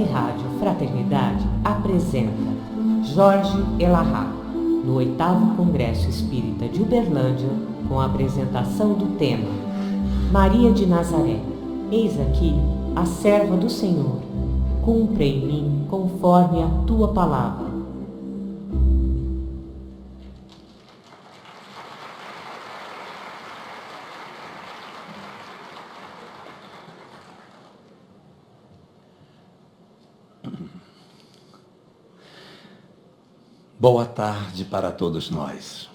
Web Rádio Fraternidade apresenta Jorge Elahá, no 8º Congresso Espírita de Uberlândia, com a apresentação do tema Maria de Nazaré, eis aqui a serva do Senhor, cumpra em mim conforme a tua palavra. Boa tarde para todos nós.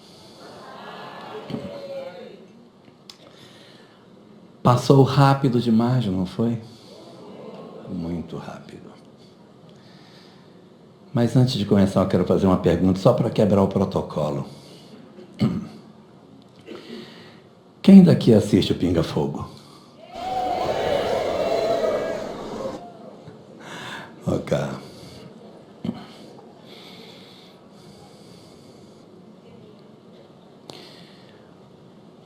Passou rápido demais, não foi? Muito rápido. Mas antes de começar, eu quero fazer uma pergunta só para quebrar o protocolo. Quem daqui assiste o Pinga Fogo? Ok.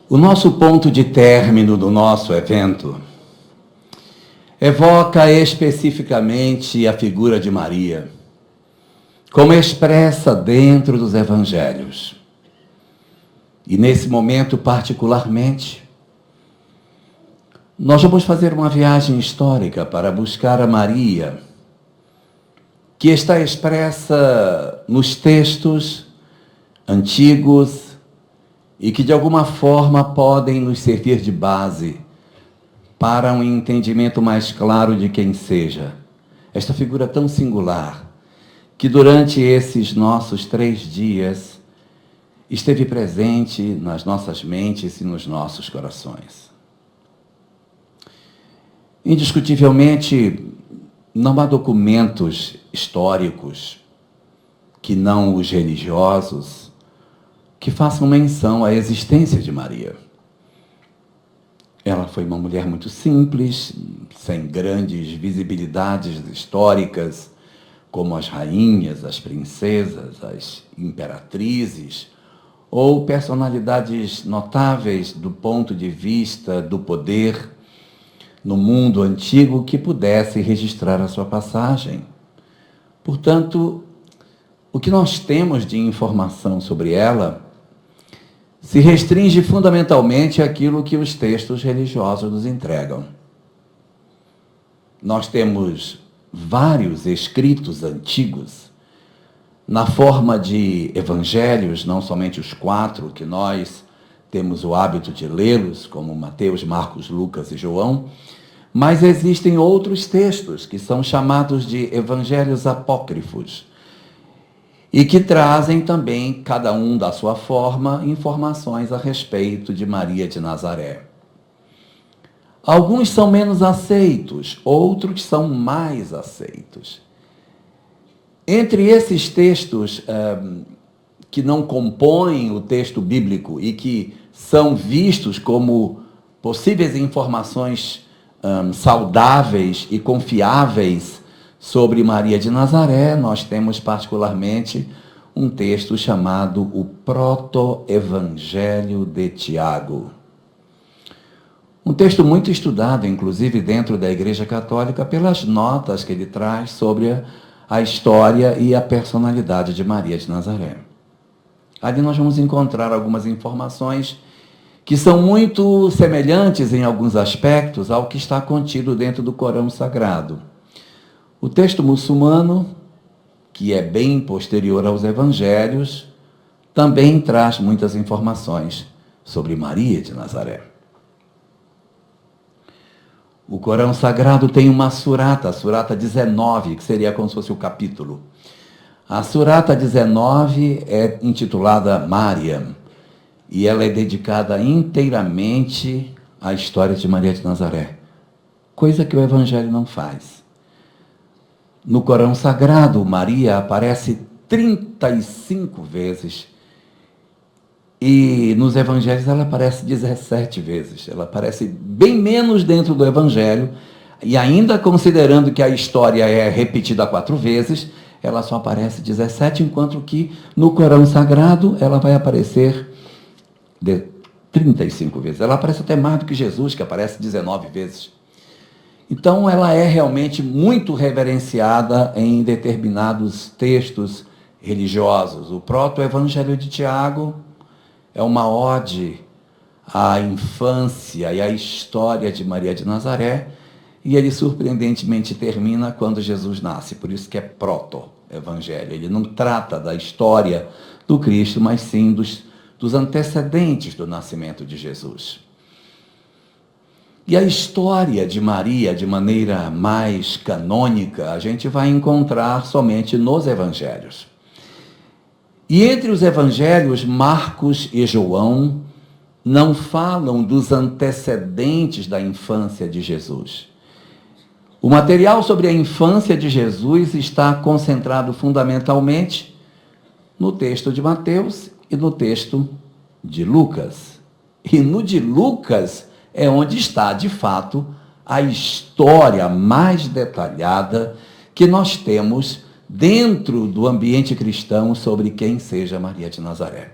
O nosso ponto de término do nosso evento evoca especificamente a figura de Maria, como expressa dentro dos evangelhos. E nesse momento particularmente, nós vamos fazer uma viagem histórica para buscar a Maria, que está expressa nos textos antigos, e que de alguma forma podem nos servir de base para um entendimento mais claro de quem seja esta figura tão singular que durante esses nossos 3 dias esteve presente nas nossas mentes e nos nossos corações. Indiscutivelmente, não há documentos históricos que não os religiosos que façam menção à existência de Maria. Ela foi uma mulher muito simples, sem grandes visibilidades históricas, como as rainhas, as princesas, as imperatrizes, ou personalidades notáveis do ponto de vista do poder no mundo antigo que pudessem registrar a sua passagem. Portanto, o que nós temos de informação sobre ela se restringe fundamentalmente àquilo que os textos religiosos nos entregam. Nós temos vários escritos antigos, na forma de evangelhos, não somente os 4 que nós temos o hábito de lê-los, como Mateus, Marcos, Lucas e João, mas existem outros textos que são chamados de evangelhos apócrifos, e que trazem também, cada um da sua forma, informações a respeito de Maria de Nazaré. Alguns são menos aceitos, outros são mais aceitos. Entre esses textos que não compõem o texto bíblico e que são vistos como possíveis informações saudáveis e confiáveis sobre Maria de Nazaré, nós temos particularmente um texto chamado o Proto-Evangelho de Tiago. Um texto muito estudado, inclusive dentro da Igreja Católica, pelas notas que ele traz sobre a história e a personalidade de Maria de Nazaré. Ali nós vamos encontrar algumas informações que são muito semelhantes em alguns aspectos ao que está contido dentro do Corão Sagrado. O texto muçulmano, que é bem posterior aos evangelhos, também traz muitas informações sobre Maria de Nazaré. O Corão Sagrado tem uma surata, a surata 19, que seria como se fosse o capítulo. A surata 19 é intitulada Mariam, e ela é dedicada inteiramente à história de Maria de Nazaré, coisa que o evangelho não faz. No Corão Sagrado, Maria aparece 35 vezes e nos evangelhos ela aparece 17 vezes. Ela aparece bem menos dentro do evangelho e ainda considerando que a história é repetida 4 vezes, ela só aparece 17, enquanto que no Corão Sagrado ela vai aparecer 35 vezes. Ela aparece até mais do que Jesus, que aparece 19 vezes. Então, ela é realmente muito reverenciada em determinados textos religiosos. O proto-evangelho de Tiago é uma ode à infância e à história de Maria de Nazaré, e ele surpreendentemente termina quando Jesus nasce, por isso que é proto-evangelho. Ele não trata da história do Cristo, mas sim dos antecedentes do nascimento de Jesus. E a história de Maria, de maneira mais canônica, a gente vai encontrar somente nos evangelhos. E entre os evangelhos, Marcos e João não falam dos antecedentes da infância de Jesus. O material sobre a infância de Jesus está concentrado fundamentalmente no texto de Mateus e no texto de Lucas. E no de Lucas é onde está, de fato, a história mais detalhada que nós temos dentro do ambiente cristão sobre quem seja Maria de Nazaré.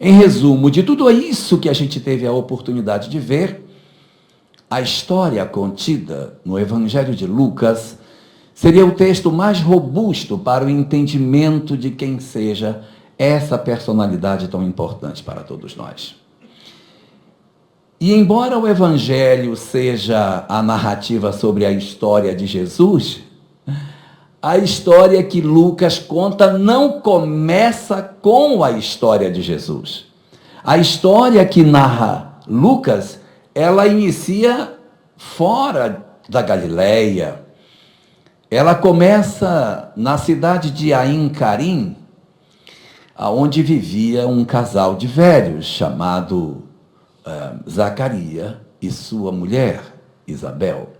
Em resumo, de tudo isso que a gente teve a oportunidade de ver, a história contida no Evangelho de Lucas seria o texto mais robusto para o entendimento de quem seja essa personalidade tão importante para todos nós. E embora o Evangelho seja a narrativa sobre a história de Jesus, a história que Lucas conta não começa com a história de Jesus. A história que narra Lucas, ela inicia fora da Galileia. Ela começa na cidade de Ain Carim, onde vivia um casal de velhos chamado Zacarias e sua mulher, Isabel.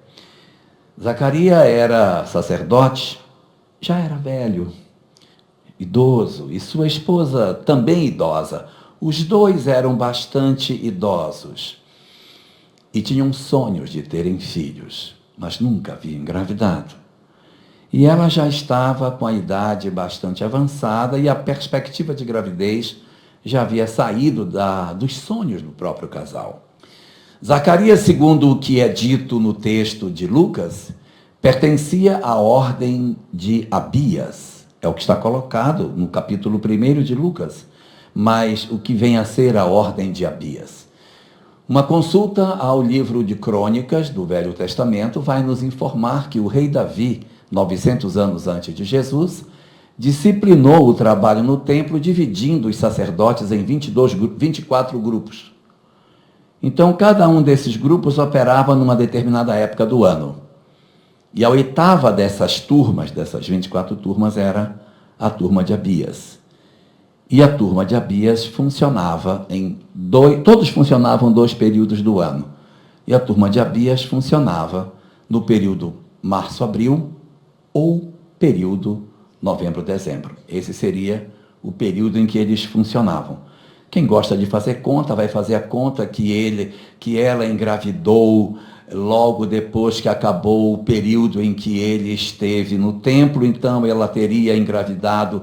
Zacarias era sacerdote, já era velho, idoso, e sua esposa também idosa. Os dois eram bastante idosos e tinham sonhos de terem filhos, mas nunca haviam engravidado. E ela já estava com a idade bastante avançada e a perspectiva de gravidez já havia saído dos sonhos do próprio casal. Zacarias, segundo o que é dito no texto de Lucas, pertencia à ordem de Abias. É o que está colocado no capítulo 1 de Lucas, mas o que vem a ser a ordem de Abias. Uma consulta ao livro de Crônicas do Velho Testamento vai nos informar que o rei Davi, 900 anos antes de Jesus, disciplinou o trabalho no templo, dividindo os sacerdotes em 24 grupos. Então, cada um desses grupos operava numa determinada época do ano. E a oitava dessas turmas, dessas 24 turmas, era a turma de Abias. E a turma de Abias funcionava todos funcionavam 2 períodos do ano. E a turma de Abias funcionava no período março-abril ou período novembro-dezembro. Esse seria o período em que eles funcionavam. Quem gosta de fazer conta, vai fazer a conta que ela engravidou logo depois que acabou o período em que ele esteve no templo, então ela teria engravidado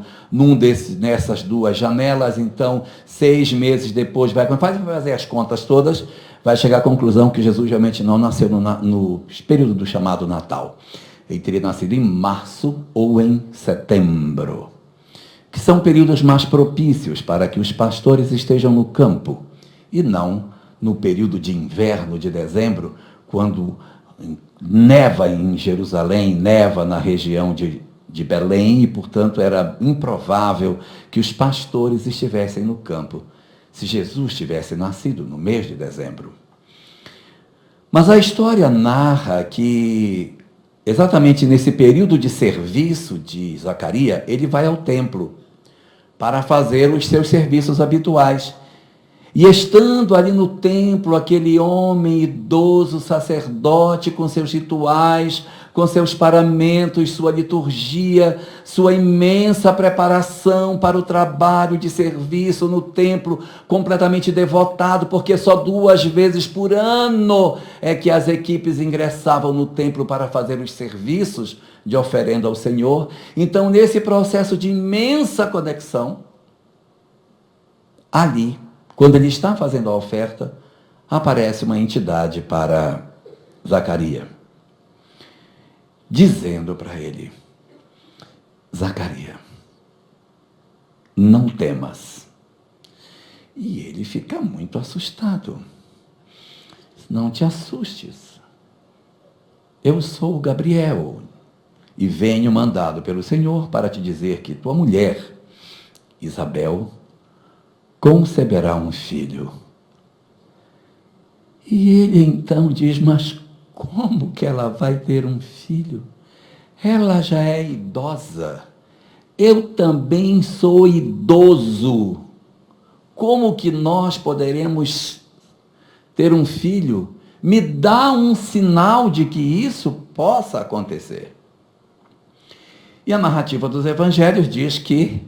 nessas 2 janelas, então 6 meses depois, vai fazer as contas todas, vai chegar à conclusão que Jesus realmente não nasceu no período do chamado Natal. Ele teria nascido em março ou em setembro, que são períodos mais propícios para que os pastores estejam no campo, e não no período de inverno de dezembro, quando neva em Jerusalém, neva na região de Belém, e, portanto, era improvável que os pastores estivessem no campo se Jesus tivesse nascido no mês de dezembro. Mas a história narra que, exatamente nesse período de serviço de Zacarias, ele vai ao templo para fazer os seus serviços habituais. E estando ali no templo, aquele homem idoso, sacerdote, com seus rituais, com seus paramentos, sua liturgia, sua imensa preparação para o trabalho de serviço no templo, completamente devotado, porque só 2 vezes por ano é que as equipes ingressavam no templo para fazer os serviços de oferenda ao Senhor. Então, nesse processo de imensa conexão, ali, quando ele está fazendo a oferta, aparece uma entidade para Zacarias. dizendo para ele: Zacarias, não temas. E ele fica muito assustado. Não te assustes. Eu sou o Gabriel e venho mandado pelo Senhor para te dizer que tua mulher, Isabel, conceberá um filho. E ele então diz: mas como que ela vai ter um filho? Ela já é idosa. Eu também sou idoso. Como que nós poderemos ter um filho? Me dá um sinal de que isso possa acontecer. E a narrativa dos evangelhos diz que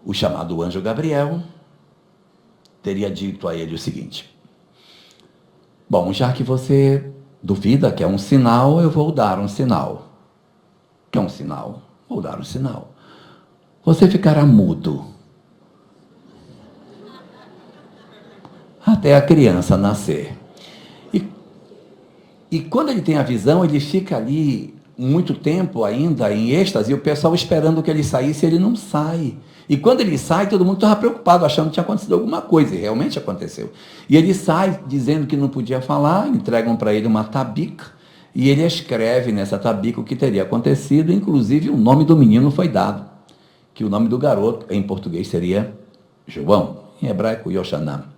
o chamado anjo Gabriel teria dito a ele o seguinte: bom, já que você duvida que é um sinal, eu vou dar um sinal. Que é um sinal? Vou dar um sinal. Você ficará mudo até a criança nascer. E quando ele tem a visão, ele fica ali muito tempo ainda em êxtase, e o pessoal esperando que ele saísse, ele não sai. E quando ele sai, todo mundo estava preocupado, achando que tinha acontecido alguma coisa, e realmente aconteceu. E ele sai dizendo que não podia falar, entregam para ele uma tabica, e ele escreve nessa tabica o que teria acontecido, inclusive o nome do menino foi dado, que o nome do garoto, em português, seria João, em hebraico, Yoshanam.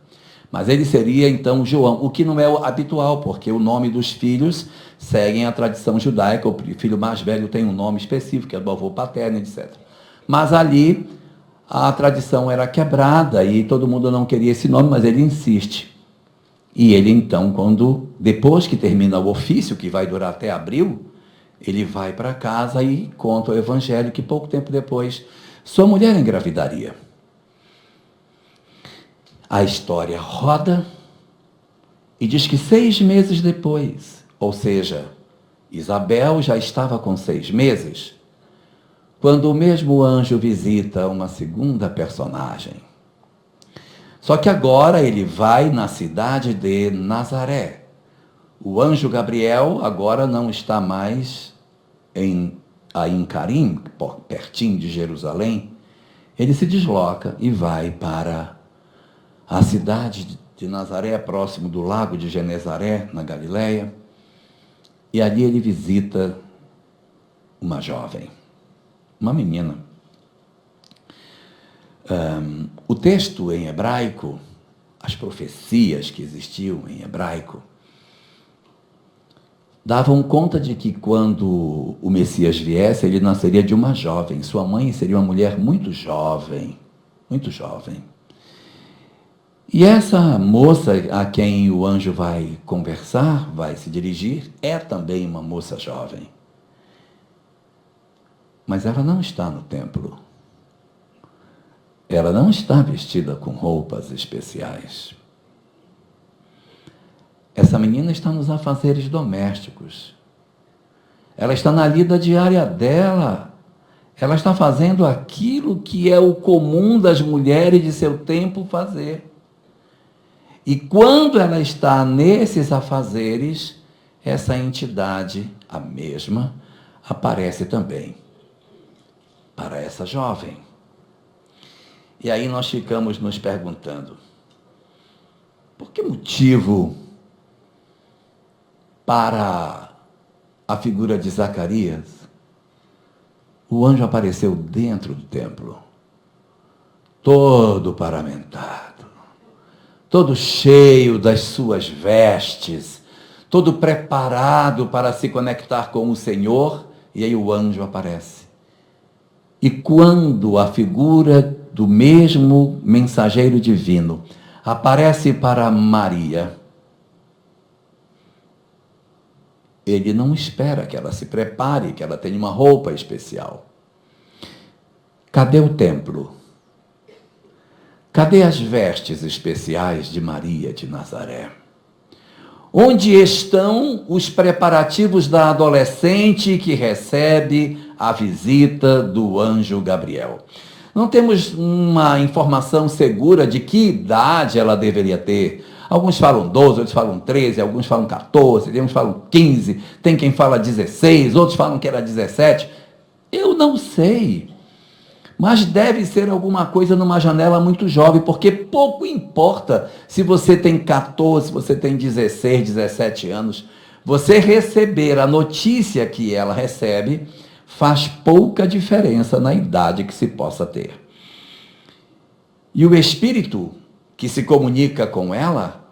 Mas ele seria, então, João, o que não é habitual, porque o nome dos filhos seguem a tradição judaica, o filho mais velho tem um nome específico, que é do avô paterno, etc. Mas ali, a tradição era quebrada e todo mundo não queria esse nome, mas ele insiste. E ele, então, depois que termina o ofício, que vai durar até abril, ele vai para casa e conta o evangelho que pouco tempo depois sua mulher engravidaria. A história roda e diz que 6 meses depois, ou seja, Isabel já estava com 6 meses, quando o mesmo anjo visita uma segunda personagem. Só que agora ele vai na cidade de Nazaré. O anjo Gabriel agora não está mais em Carim, pertinho de Jerusalém. Ele se desloca e vai para a cidade de Nazaré, próximo do lago de Genezaré, na Galileia, e ali ele visita uma jovem, uma menina. O texto em hebraico, as profecias que existiam em hebraico, davam conta de que quando o Messias viesse, ele nasceria de uma jovem. Sua mãe seria uma mulher muito jovem, muito jovem. E essa moça a quem o anjo vai conversar, vai se dirigir, é também uma moça jovem. Mas ela não está no templo. Ela não está vestida com roupas especiais. Essa menina está nos afazeres domésticos. Ela está na lida diária dela. Ela está fazendo aquilo que é o comum das mulheres de seu tempo fazer. E quando ela está nesses afazeres, essa entidade, a mesma, aparece também para essa jovem. E aí nós ficamos nos perguntando: por que motivo para a figura de Zacarias o anjo apareceu dentro do templo, todo paramentado, todo cheio das suas vestes, todo preparado para se conectar com o Senhor, e aí o anjo aparece. E quando a figura do mesmo mensageiro divino aparece para Maria, ele não espera que ela se prepare, que ela tenha uma roupa especial. Cadê o templo? Cadê as vestes especiais de Maria de Nazaré? Onde estão os preparativos da adolescente que recebe a visita do anjo Gabriel? Não temos uma informação segura de que idade ela deveria ter. Alguns falam 12, outros falam 13, alguns falam 14, uns falam 15, tem quem fala 16, outros falam que era 17. Eu não sei. Mas deve ser alguma coisa numa janela muito jovem, porque pouco importa se você tem 14, se você tem 16, 17 anos. Você receber a notícia que ela recebe faz pouca diferença na idade que se possa ter. E o Espírito que se comunica com ela,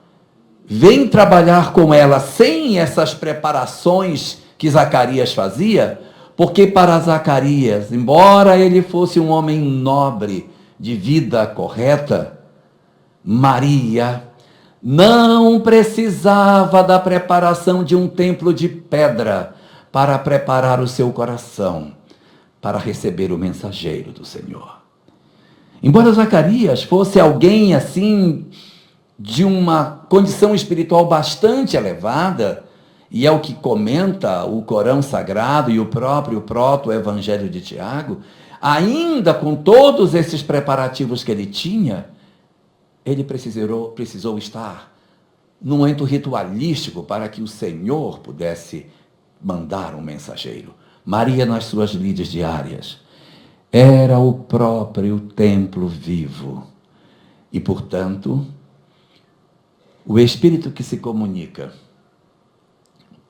vem trabalhar com ela sem essas preparações que Zacarias fazia, porque para Zacarias, embora ele fosse um homem nobre, de vida correta, Maria não precisava da preparação de um templo de pedra para preparar o seu coração para receber o mensageiro do Senhor. Embora Zacarias fosse alguém assim, de uma condição espiritual bastante elevada, e é o que comenta o Corão Sagrado e o próprio proto-evangelho de Tiago, ainda com todos esses preparativos que ele tinha, ele precisou estar num momento ritualístico para que o Senhor pudesse mandar um mensageiro. Maria, nas suas lides diárias, era o próprio templo vivo. E, portanto, o Espírito que se comunica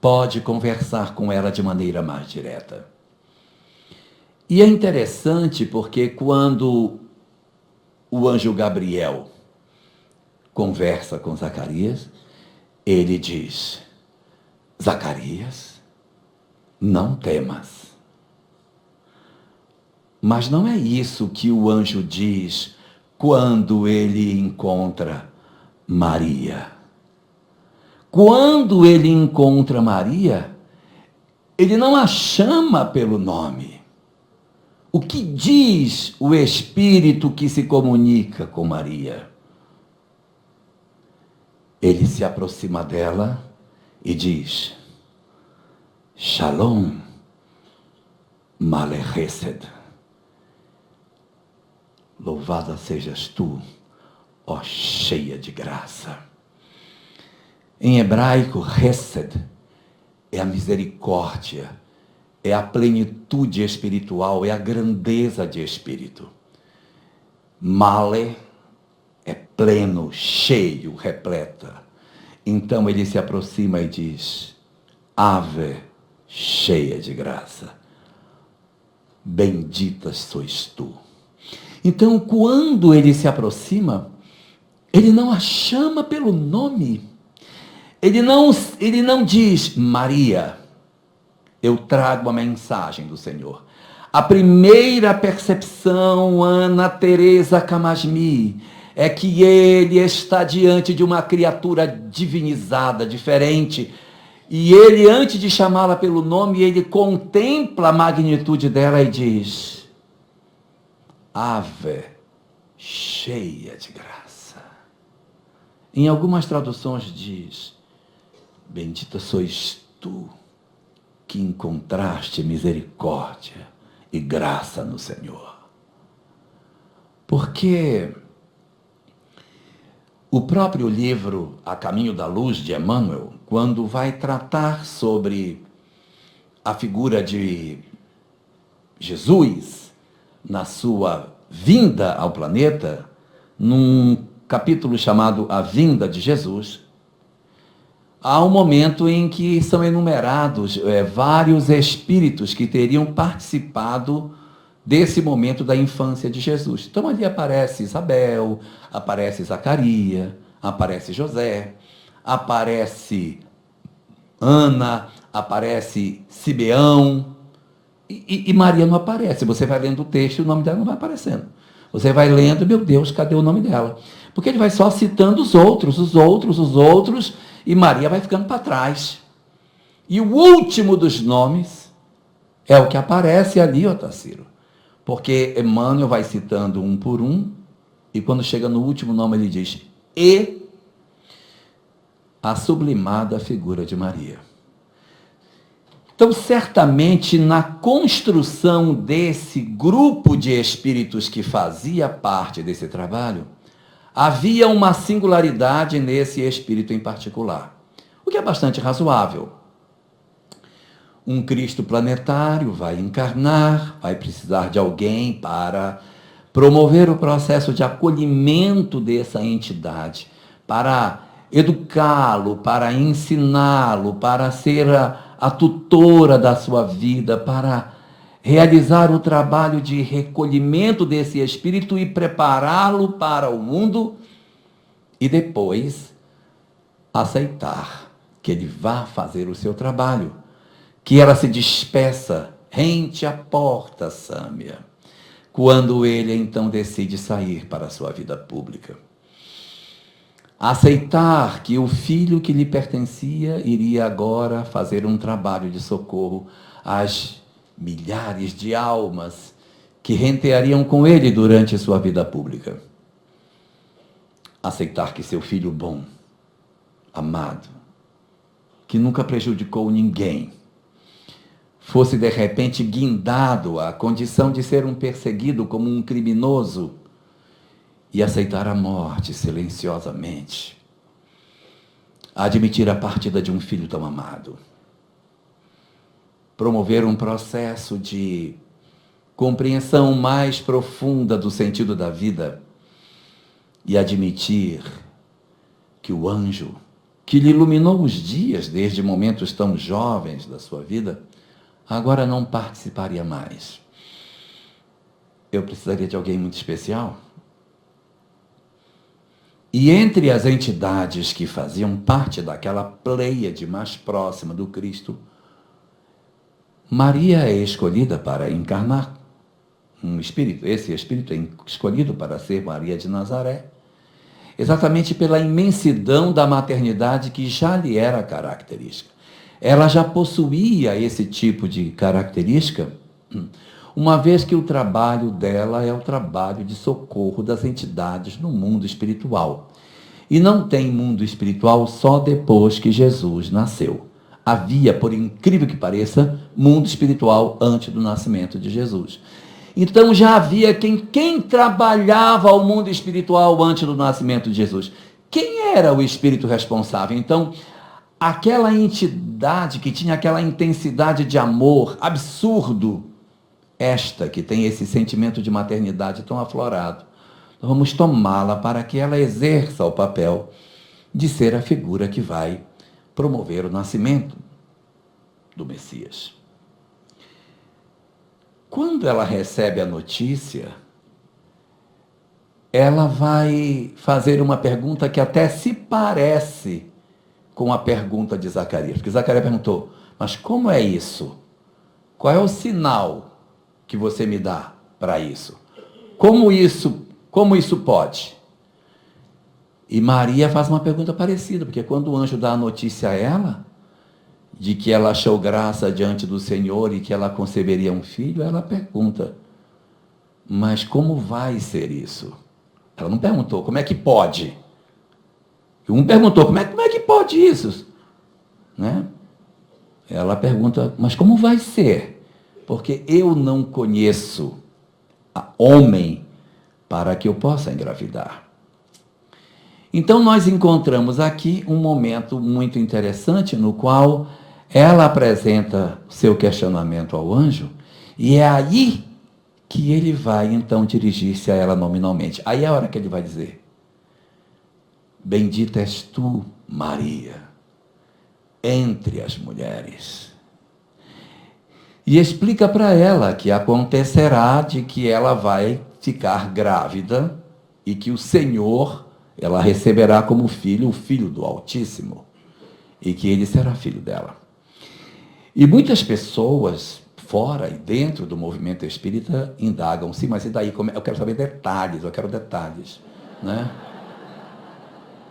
pode conversar com ela de maneira mais direta. E é interessante porque quando o anjo Gabriel conversa com Zacarias, ele diz: Zacarias, não temas. Mas não é isso que o anjo diz quando ele encontra Maria. Quando ele encontra Maria, ele não a chama pelo nome. O que diz o Espírito que se comunica com Maria? Ele se aproxima dela e diz: Shalom, Malech Chesed. Louvada sejas tu, ó cheia de graça. Em hebraico, Chesed é a misericórdia, é a plenitude espiritual, é a grandeza de espírito. Male é pleno, cheio, repleta. Então ele se aproxima e diz: Ave, cheia de graça, bendita sois tu. Então, quando ele se aproxima, ele não a chama pelo nome. Ele não diz: Maria, eu trago a mensagem do Senhor. A primeira percepção, Ana Teresa Kamasmi, é que ele está diante de uma criatura divinizada, diferente. E ele, antes de chamá-la pelo nome, ele contempla a magnitude dela e diz: Ave, cheia de graça. Em algumas traduções diz: bendita sois tu, que encontraste misericórdia e graça no Senhor. Porque o próprio livro A Caminho da Luz, de Emmanuel, quando vai tratar sobre a figura de Jesus na sua vinda ao planeta, num capítulo chamado A Vinda de Jesus, há um momento em que são enumerados vários espíritos que teriam participado desse momento da infância de Jesus. Então ali aparece Isabel, aparece Zacarias, aparece José, aparece Ana, aparece Simeão, e Maria não aparece. Você vai lendo o texto e o nome dela não vai aparecendo. Você vai lendo, meu Deus, cadê o nome dela? Porque ele vai só citando os outros, e Maria vai ficando para trás. E o último dos nomes é o que aparece ali, Otacílio. Porque Emmanuel vai citando um por um, e quando chega no último nome ele diz: e a sublimada figura de Maria. Então, certamente, na construção desse grupo de espíritos que fazia parte desse trabalho, Havia uma singularidade nesse espírito em particular, o que é bastante razoável. Um Cristo planetário vai encarnar, vai precisar de alguém para promover o processo de acolhimento dessa entidade, para educá-lo, para ensiná-lo, para ser a tutora da sua vida, para realizar o trabalho de recolhimento desse espírito e prepará-lo para o mundo e depois aceitar que ele vá fazer o seu trabalho, que ela se despeça rente à porta, Sâmia, quando ele então decide sair para a sua vida pública. Aceitar que o filho que lhe pertencia iria agora fazer um trabalho de socorro às milhares de almas que renteariam com ele durante sua vida pública. Aceitar que seu filho bom, amado, que nunca prejudicou ninguém, fosse de repente guindado à condição de ser um perseguido como um criminoso e aceitar a morte silenciosamente. Admitir a partida de um filho tão amado. Promover um processo de compreensão mais profunda do sentido da vida e admitir que o anjo, que lhe iluminou os dias desde momentos tão jovens da sua vida, agora não participaria mais. Eu precisaria de alguém muito especial? E entre as entidades que faziam parte daquela pleiade mais próxima do Cristo, Maria é escolhida para encarnar um espírito. Esse espírito é escolhido para ser Maria de Nazaré, exatamente pela imensidão da maternidade que já lhe era característica. Ela já possuía esse tipo de característica, uma vez que o trabalho dela é o trabalho de socorro das entidades no mundo espiritual. E não tem mundo espiritual só depois que Jesus nasceu. Havia, por incrível que pareça, mundo espiritual antes do nascimento de Jesus. Então já havia quem trabalhava o mundo espiritual antes do nascimento de Jesus. Quem era o espírito responsável? Então, aquela entidade que tinha aquela intensidade de amor absurdo, esta que tem esse sentimento de maternidade tão aflorado, nós vamos tomá-la para que ela exerça o papel de ser a figura que vai promover o nascimento do Messias. Quando ela recebe a notícia, ela vai fazer uma pergunta que até se parece com a pergunta de Zacarias. Porque Zacarias perguntou, mas como é isso? Qual é o sinal que você me dá para isso? Como isso pode? E Maria faz uma pergunta parecida, porque quando o anjo dá a notícia a ela, de que ela achou graça diante do Senhor e que ela conceberia um filho, ela pergunta, mas como vai ser isso? Ela não perguntou, como é que pode? Um perguntou, como é que pode isso? Né? Ela pergunta, mas como vai ser? Porque eu não conheço homem para que eu possa engravidar. Então, nós encontramos aqui um momento muito interessante no qual ela apresenta seu questionamento ao anjo e é aí que ele vai, então, dirigir-se a ela nominalmente. Aí é a hora que ele vai dizer, bendita és tu, Maria, entre as mulheres. E explica para ela que acontecerá de que ela vai ficar grávida e que o Senhor, ela receberá como filho o Filho do Altíssimo e que ele será filho dela. E muitas pessoas, fora e dentro do movimento espírita, indagam, sim, mas e daí? Eu quero saber detalhes, né?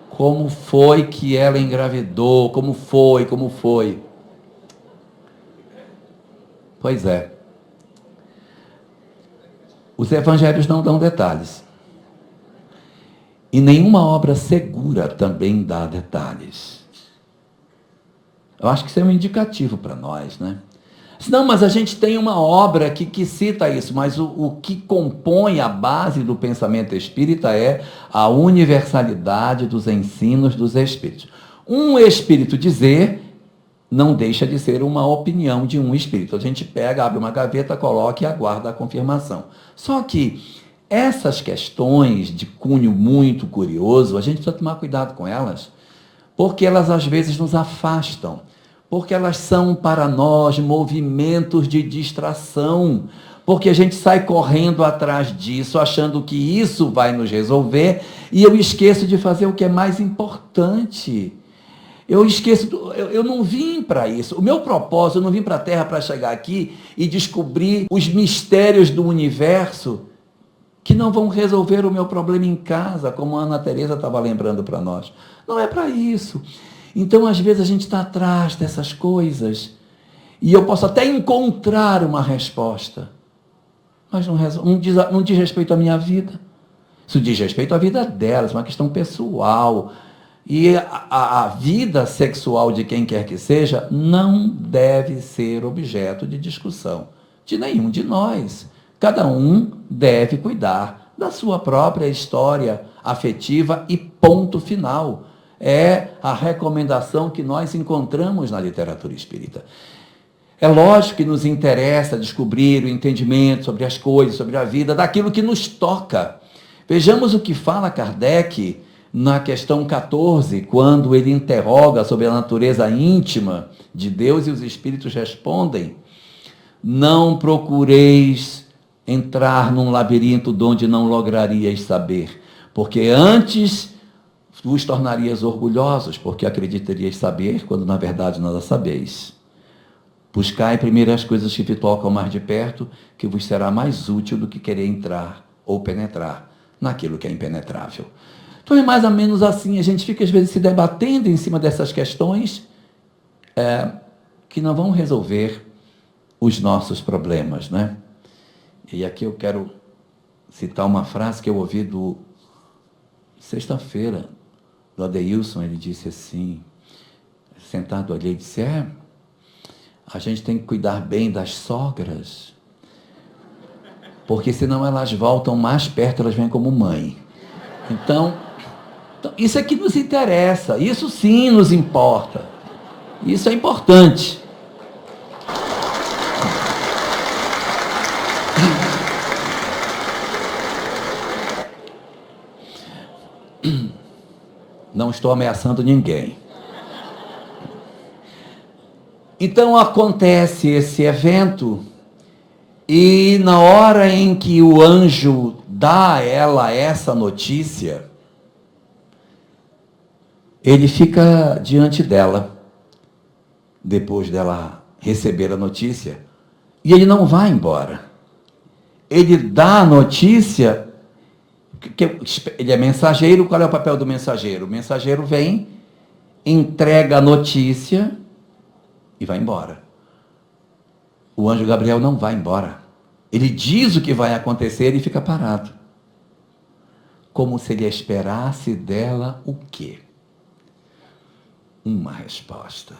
Como foi que ela engravidou? Como foi? Pois é. Os evangelhos não dão detalhes. E nenhuma obra segura também dá detalhes. Eu acho que isso é um indicativo para nós, né? Não, mas a gente tem uma obra que cita isso, mas o que compõe a base do pensamento espírita é a universalidade dos ensinos dos espíritos. Um espírito dizer não deixa de ser uma opinião de um espírito. A gente pega, abre uma gaveta, coloca e aguarda a confirmação. Só que essas questões de cunho muito curioso, a gente precisa tomar cuidado com elas, porque elas às vezes nos afastam, porque elas são para nós movimentos de distração, porque a gente sai correndo atrás disso, achando que isso vai nos resolver, e eu esqueço de fazer o que é mais importante. Eu não vim para isso. O meu propósito, eu não vim para a Terra para chegar aqui e descobrir os mistérios do universo que não vão resolver o meu problema em casa, como a Ana Teresa estava lembrando para nós. Não é para isso. Então, às vezes, a gente está atrás dessas coisas e eu posso até encontrar uma resposta, mas não diz respeito à minha vida. Isso diz respeito à vida delas, é uma questão pessoal. E a vida sexual de quem quer que seja não deve ser objeto de discussão de nenhum de nós. Cada um deve cuidar da sua própria história afetiva e ponto final. É a recomendação que nós encontramos na literatura espírita. É lógico que nos interessa descobrir o entendimento sobre as coisas, sobre a vida, daquilo que nos toca. Vejamos o que fala Kardec na questão 14, quando ele interroga sobre a natureza íntima de Deus e os espíritos respondem: não procureis entrar num labirinto donde não lograrias saber, porque antes vos tornarias orgulhosos, porque acreditarias saber, quando na verdade nada sabeis. Buscai primeiro as coisas que te tocam mais de perto, que vos será mais útil do que querer entrar ou penetrar naquilo que é impenetrável. Então é mais ou menos assim, a gente fica às vezes se debatendo em cima dessas questões que não vão resolver os nossos problemas, né? E aqui eu quero citar uma frase que eu ouvi sexta-feira, do Adeilson. Ele disse assim, sentado ali, ele disse: a gente tem que cuidar bem das sogras, porque senão elas voltam mais perto, elas vêm como mãe. Então, isso é que nos interessa, isso sim nos importa, isso é importante. Não estou ameaçando ninguém. Então acontece esse evento, e na hora em que o anjo dá a ela essa notícia, ele fica diante dela, depois dela receber a notícia, e ele não vai embora. Ele dá a notícia, ele é mensageiro. Qual é o papel do mensageiro? O mensageiro vem, entrega a notícia e vai embora. O anjo Gabriel não vai embora. Ele diz o que vai acontecer e fica parado, como se ele esperasse dela o quê? Uma resposta.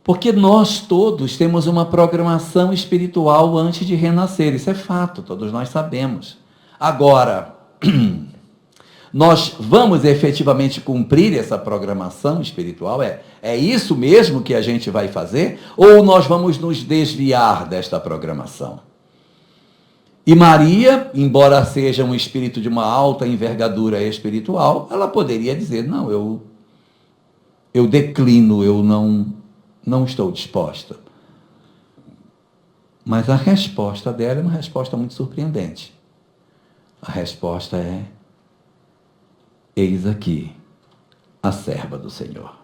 Porque nós todos temos uma programação espiritual antes de renascer. Isso é fato, todos nós sabemos. Agora, nós vamos efetivamente cumprir essa programação espiritual? É isso mesmo que a gente vai fazer? Ou nós vamos nos desviar desta programação? E Maria, embora seja um espírito de uma alta envergadura espiritual, ela poderia dizer: não, eu declino, eu não estou disposta. Mas a resposta dela é uma resposta muito surpreendente. A resposta é: eis aqui a serva do Senhor.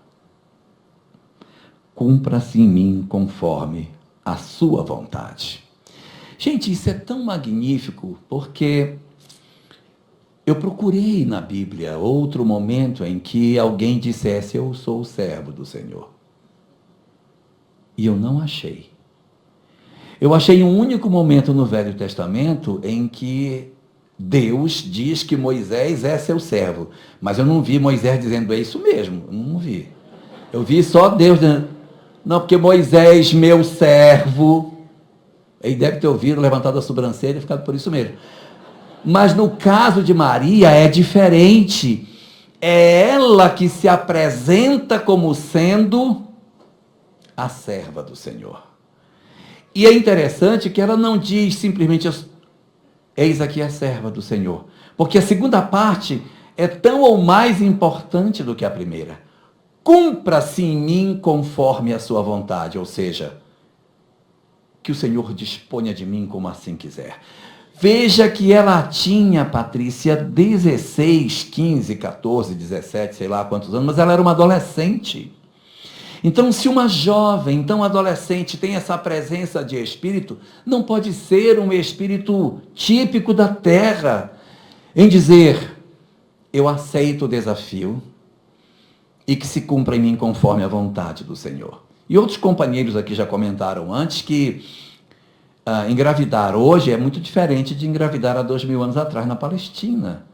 Cumpra-se em mim conforme a sua vontade. Gente, isso é tão magnífico, porque eu procurei na Bíblia outro momento em que alguém dissesse: eu sou o servo do Senhor. E eu não achei. Eu achei um único momento no Velho Testamento em que Deus diz que Moisés é seu servo. Mas eu não vi Moisés dizendo: é isso mesmo. Eu não vi. Eu vi só Deus dizendo: Não, porque Moisés, meu servo, ele deve ter ouvido, levantado a sobrancelha e ficado por isso mesmo. Mas no caso de Maria é diferente. É ela que se apresenta como sendo a serva do Senhor. E é interessante que ela não diz simplesmente, eis aqui a serva do Senhor. Porque a segunda parte é tão ou mais importante do que a primeira. Cumpra-se em mim conforme a sua vontade, ou seja, que o Senhor disponha de mim como assim quiser. Veja que ela tinha, Patrícia, 16, 15, 14, 17, sei lá quantos anos, mas ela era uma adolescente. Então, se uma jovem, então adolescente, tem essa presença de espírito, não pode ser um espírito típico da terra, em dizer, eu aceito o desafio e que se cumpra em mim conforme a vontade do Senhor. E outros companheiros aqui já comentaram antes que engravidar hoje é muito diferente de engravidar há 2000 anos atrás na Palestina.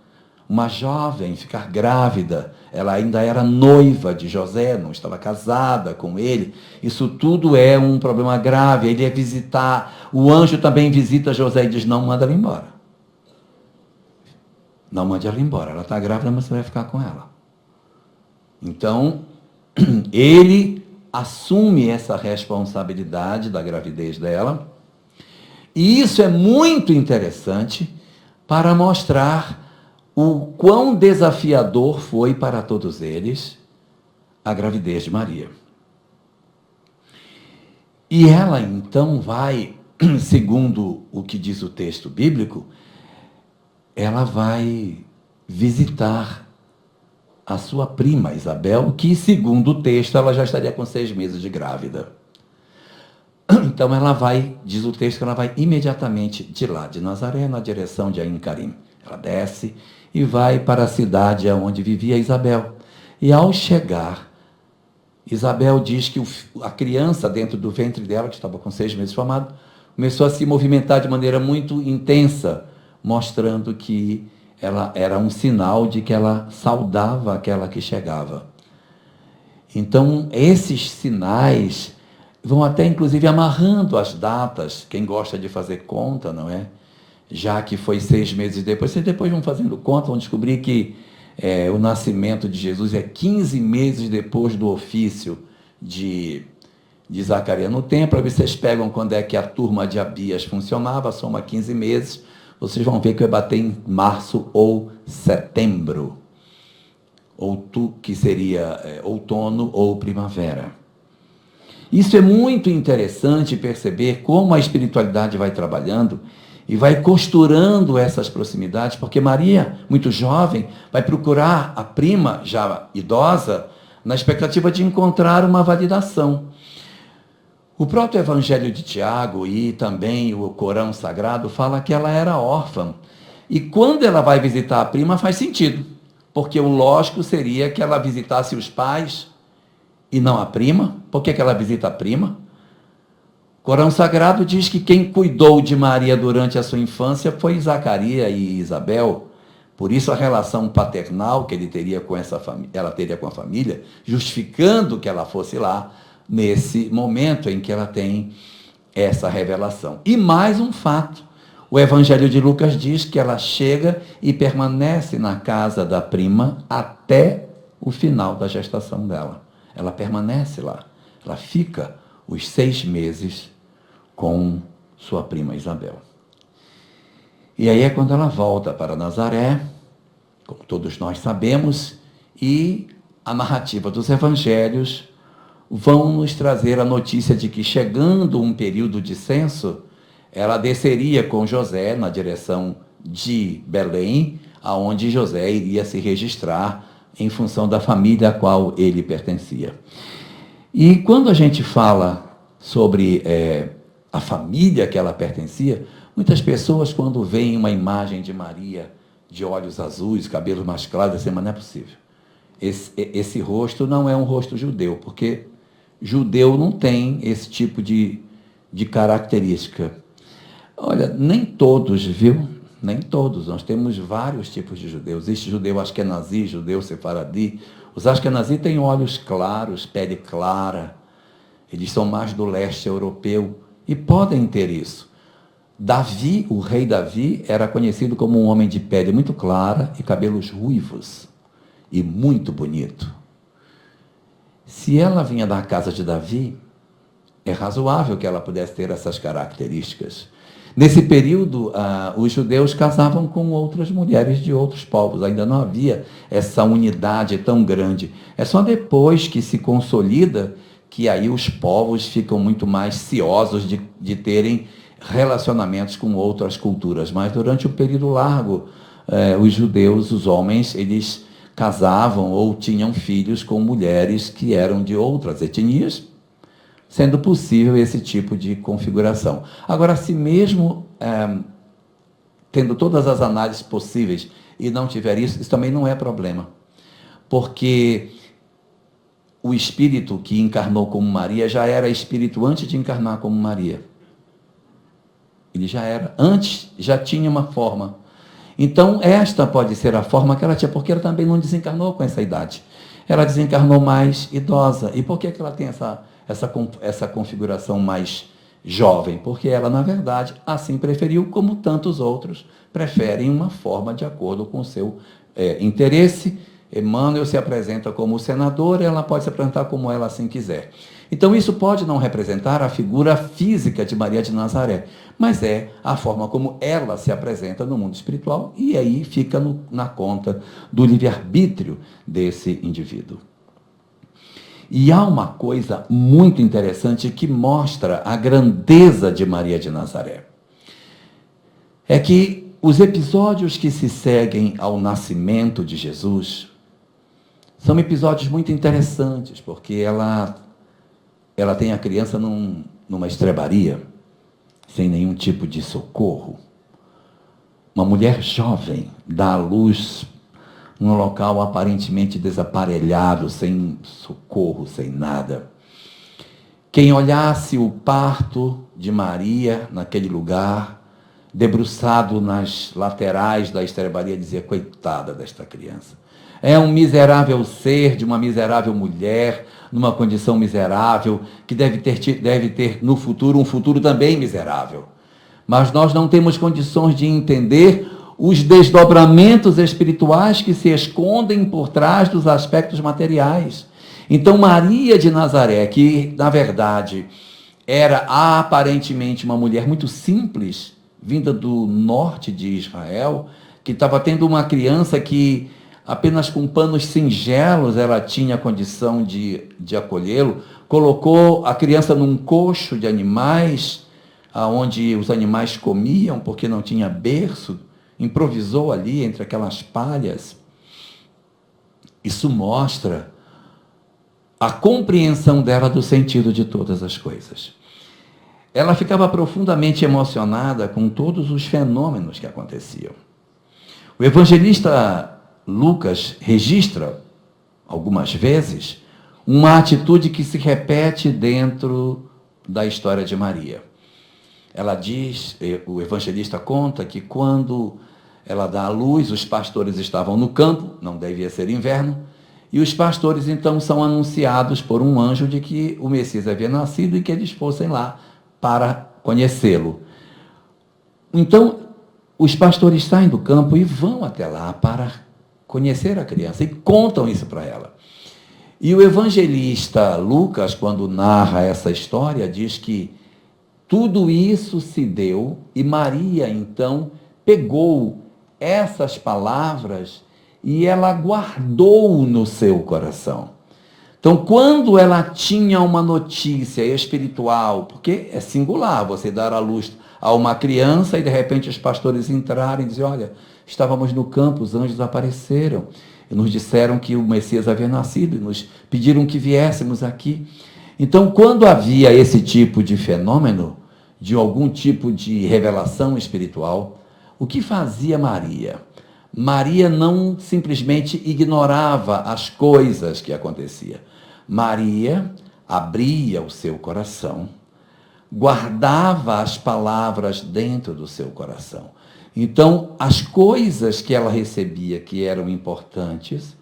Uma jovem ficar grávida, ela ainda era noiva de José, não estava casada com ele. Isso tudo é um problema grave. Ele ia visitar, o anjo também visita José e diz, não manda ela embora. Não mande ela embora, ela está grávida, mas você vai ficar com ela. Então, ele assume essa responsabilidade da gravidez dela. E isso é muito interessante para mostrar o quão desafiador foi para todos eles a gravidez de Maria. E ela então vai, segundo o que diz o texto bíblico, ela vai visitar a sua prima Isabel, que segundo o texto ela já estaria com 6 meses de grávida. Então ela vai, diz o texto que ela vai imediatamente de lá, de Nazaré, na direção de Ain Carim. Ela desce e vai para a cidade onde vivia Isabel. E ao chegar, Isabel diz que a criança dentro do ventre dela, que estava com 6 meses formado, começou a se movimentar de maneira muito intensa, mostrando que ela era um sinal de que ela saudava aquela que chegava. Então, esses sinais vão até, inclusive, amarrando as datas. Quem gosta de fazer conta, não é? Já que foi 6 meses depois, vocês depois vão fazendo conta, vão descobrir que o nascimento de Jesus é 15 meses depois do ofício de Zacarias no templo. Aí vocês pegam quando é que a turma de Abias funcionava, soma 15 meses, vocês vão ver que vai bater em março ou setembro, que seria outono ou primavera. Isso é muito interessante perceber como a espiritualidade vai trabalhando e vai costurando essas proximidades, porque Maria, muito jovem, vai procurar a prima, já idosa, na expectativa de encontrar uma validação. O próprio Evangelho de Tiago e também o Corão Sagrado fala que ela era órfã. E quando ela vai visitar a prima faz sentido, porque o lógico seria que ela visitasse os pais e não a prima. Por que ela visita a prima? O Corão Sagrado diz que quem cuidou de Maria durante a sua infância foi Zacarias e Isabel. Por isso a relação paternal que ela teria com a família, justificando que ela fosse lá nesse momento em que ela tem essa revelação. E mais um fato, o Evangelho de Lucas diz que ela chega e permanece na casa da prima até o final da gestação dela. Ela permanece lá, ela fica os 6 meses com sua prima Isabel. E aí é quando ela volta para Nazaré, como todos nós sabemos, e a narrativa dos evangelhos vão nos trazer a notícia de que, chegando um período de censo, ela desceria com José na direção de Belém, aonde José iria se registrar em função da família a qual ele pertencia. E quando a gente fala sobre a família que ela pertencia, muitas pessoas, quando veem uma imagem de Maria de olhos azuis, cabelos mais claros, dizem, mas não é possível. Esse rosto não é um rosto judeu, porque judeu não tem esse tipo de característica. Olha, nem todos, viu? Nem todos. Nós temos vários tipos de judeus. Existe judeu Ashkenazi, judeu Sefaradi. Os Ashkenazi têm olhos claros, pele clara. eles são mais do leste europeu e podem ter isso. Davi, o rei Davi, era conhecido como um homem de pele muito clara e cabelos ruivos e muito bonito. Se ela vinha da casa de Davi, é razoável que ela pudesse ter essas características. Nesse período, os judeus casavam com outras mulheres de outros povos. Ainda não havia essa unidade tão grande. É só depois que se consolida que aí os povos ficam muito mais ciosos de terem relacionamentos com outras culturas. Mas durante um período largo, os judeus, os homens, eles casavam ou tinham filhos com mulheres que eram de outras etnias, sendo possível esse tipo de configuração. Agora, se mesmo tendo todas as análises possíveis e não tiver isso, isso também não é problema. Porque o espírito que encarnou como Maria já era espírito antes de encarnar como Maria. Ele já era, antes já tinha uma forma. Então, esta pode ser a forma que ela tinha, porque ela também não desencarnou com essa idade. Ela desencarnou mais idosa. E por que ela tem essa configuração mais jovem? Porque ela, na verdade, assim preferiu, como tantos outros preferem uma forma de acordo com o seu interesse. Emmanuel se apresenta como senador, ela pode se apresentar como ela assim quiser. Então, isso pode não representar a figura física de Maria de Nazaré, mas é a forma como ela se apresenta no mundo espiritual, e aí fica na conta do livre-arbítrio desse indivíduo. E há uma coisa muito interessante que mostra a grandeza de Maria de Nazaré. É que os episódios que se seguem ao nascimento de Jesus são episódios muito interessantes, porque ela tem a criança numa estrebaria, sem nenhum tipo de socorro. Uma mulher jovem dá à luz num local aparentemente desaparelhado, sem socorro, sem nada. Quem olhasse o parto de Maria naquele lugar, debruçado nas laterais da estrebaria, dizia: coitada desta criança. É um miserável ser de uma miserável mulher, numa condição miserável, que deve ter no futuro um futuro também miserável. Mas nós não temos condições de entender os desdobramentos espirituais que se escondem por trás dos aspectos materiais. Então, Maria de Nazaré, que, na verdade, era aparentemente uma mulher muito simples, vinda do norte de Israel, que estava tendo uma criança que apenas com panos singelos ela tinha condição de acolhê-lo, colocou a criança num coxo de animais, onde os animais comiam, porque não tinha berço, improvisou ali entre aquelas palhas. Isso mostra a compreensão dela do sentido de todas as coisas. Ela ficava profundamente emocionada com todos os fenômenos que aconteciam. O evangelista Lucas registra, algumas vezes, uma atitude que se repete dentro da história de Maria. Ela diz, o evangelista conta que quando ela dá à luz, os pastores estavam no campo, não devia ser inverno, e os pastores então são anunciados por um anjo de que o Messias havia nascido e que eles fossem lá para conhecê-lo. Então, os pastores saem do campo e vão até lá para conhecer a criança e contam isso para ela. E o evangelista Lucas, quando narra essa história, diz que tudo isso se deu e Maria, então, pegou essas palavras e ela guardou no seu coração. Então, quando ela tinha uma notícia espiritual, porque é singular você dar à luz a uma criança e, de repente, os pastores entrarem e dizer: olha, estávamos no campo, os anjos apareceram e nos disseram que o Messias havia nascido e nos pediram que viéssemos aqui. Então, quando havia esse tipo de fenômeno, de algum tipo de revelação espiritual, o que fazia Maria? Maria não simplesmente ignorava as coisas que aconteciam. Maria abria o seu coração, guardava as palavras dentro do seu coração. Então, as coisas que ela recebia que eram importantes,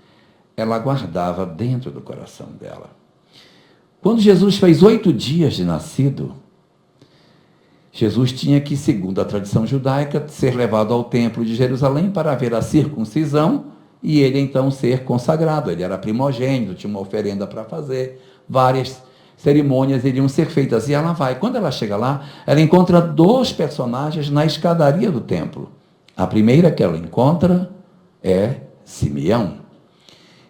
ela guardava dentro do coração dela. Quando Jesus fez 8 dias de nascido, Jesus tinha que, segundo a tradição judaica, ser levado ao templo de Jerusalém para ver a circuncisão e ele então ser consagrado. Ele era primogênito, tinha uma oferenda para fazer, várias cerimônias iriam ser feitas. E ela vai. Quando ela chega lá, ela encontra 2 personagens na escadaria do templo. A primeira que ela encontra é Simeão.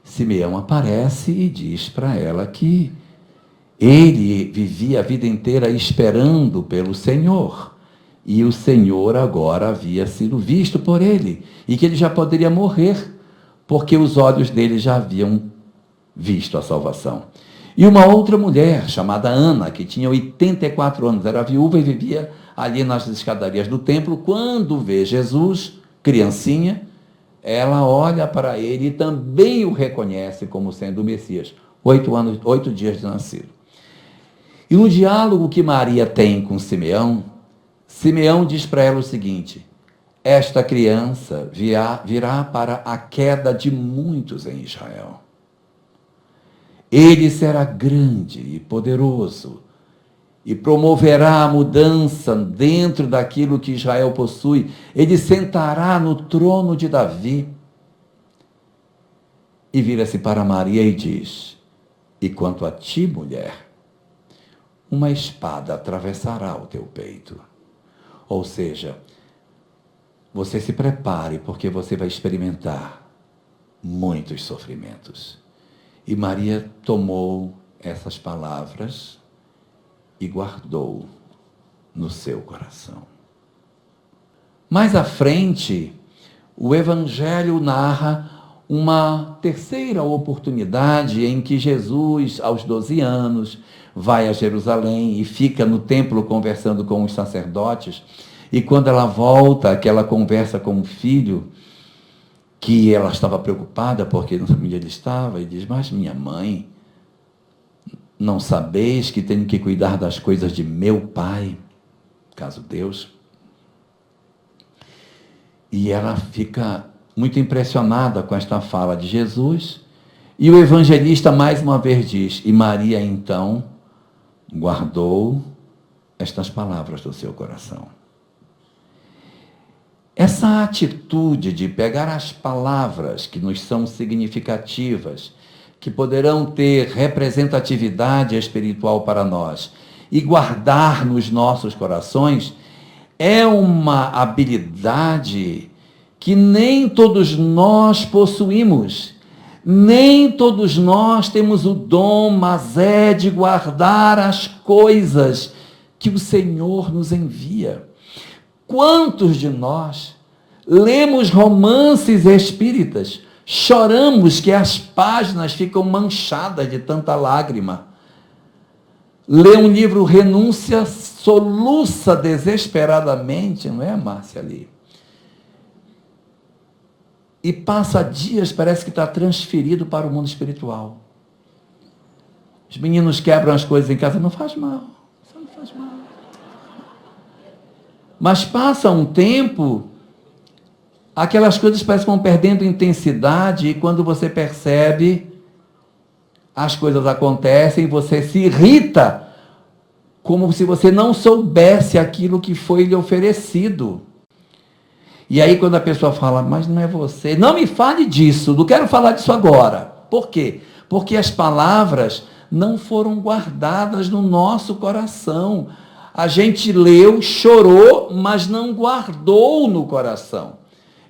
Simeão aparece e diz para ela que ele vivia a vida inteira esperando pelo Senhor. E o Senhor agora havia sido visto por ele. E que ele já poderia morrer, porque os olhos dele já haviam visto a salvação. E uma outra mulher, chamada Ana, que tinha 84 anos, era viúva e vivia ali nas escadarias do templo. Quando vê Jesus, criancinha, ela olha para ele e também o reconhece como sendo o Messias. 8 dias de nascido. E no diálogo que Maria tem com Simeão, Simeão diz para ela o seguinte: esta criança virá para a queda de muitos em Israel. Ele será grande e poderoso e promoverá a mudança dentro daquilo que Israel possui. Ele sentará no trono de Davi. E vira-se para Maria e diz: e quanto a ti, mulher, uma espada atravessará o teu peito. Ou seja, você se prepare, porque você vai experimentar muitos sofrimentos. E Maria tomou essas palavras e guardou no seu coração. Mais à frente, o Evangelho narra uma terceira oportunidade em que Jesus, aos 12 anos, vai a Jerusalém e fica no templo conversando com os sacerdotes. E quando ela volta, aquela conversa com o filho, que ela estava preocupada porque não sabia onde ele estava, e diz: mas minha mãe, não sabeis que tenho que cuidar das coisas de meu pai, caso Deus? E ela fica muito impressionada com esta fala de Jesus, e o evangelista mais uma vez diz: e Maria então guardou estas palavras do seu coração. Essa atitude de pegar as palavras que nos são significativas, que poderão ter representatividade espiritual para nós, e guardar nos nossos corações, é uma habilidade que nem todos nós possuímos. Nem todos nós temos o dom, mas é de guardar as coisas que o Senhor nos envia. Quantos de nós lemos romances espíritas, choramos que as páginas ficam manchadas de tanta lágrima? Lê um livro Renúncia, soluça desesperadamente, não é, Márcia, ali? E passa dias, parece que está transferido para o mundo espiritual. Os meninos quebram as coisas em casa, não faz mal, isso não faz mal. Mas passa um tempo, aquelas coisas parecem que vão perdendo intensidade, e quando você percebe, as coisas acontecem e você se irrita, como se você não soubesse aquilo que foi lhe oferecido. E aí quando a pessoa fala: mas não é você, não me fale disso, não quero falar disso agora. Por quê? Porque as palavras não foram guardadas no nosso coração. A gente leu, chorou, mas não guardou no coração.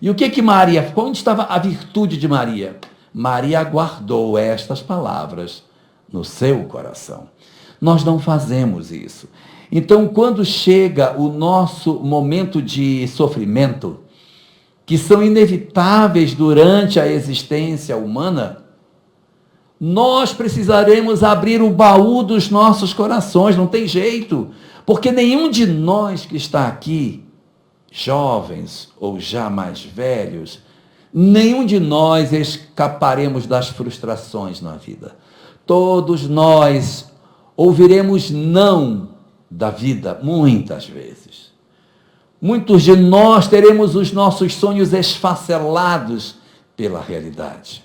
E o que Maria, onde estava a virtude de Maria? Maria guardou estas palavras no seu coração. Nós não fazemos isso. Então, quando chega o nosso momento de sofrimento, que são inevitáveis durante a existência humana, nós precisaremos abrir o baú dos nossos corações, não tem jeito, porque nenhum de nós que está aqui, jovens ou já mais velhos, nenhum de nós escaparemos das frustrações na vida. Todos nós ouviremos não da vida muitas vezes. Muitos de nós teremos os nossos sonhos esfacelados pela realidade.